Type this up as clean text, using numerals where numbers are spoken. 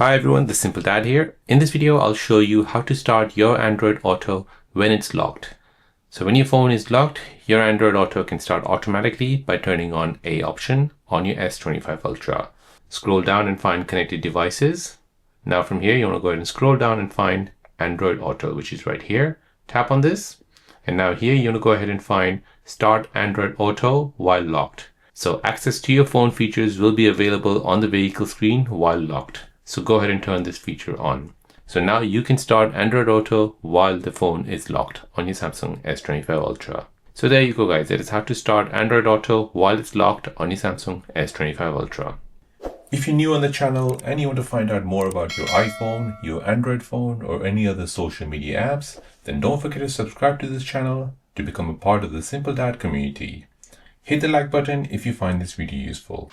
Hi everyone, this is Simple Dad here. In this video, I'll show you how to start your Android Auto when it's locked. So when your phone is locked, your Android Auto can start automatically by turning on A option on your S25 Ultra. Scroll down and find connected devices. Now from here, you want to go ahead and scroll down and find Android Auto, which is right here. Tap on this. And now here, you want to go ahead and find Start Android Auto while locked. So access to your phone features will be available on the vehicle screen while locked. So go ahead and turn this feature on. So now you can start Android Auto while the phone is locked on your Samsung S25 Ultra. So there you go guys, that is how to start Android Auto while it's locked on your Samsung S25 Ultra. If you're new on the channel and you want to find out more about your iPhone, your Android phone, or any other social media apps, then don't forget to subscribe to this channel to become a part of the Simple Dad community. Hit the like button if you find this video useful.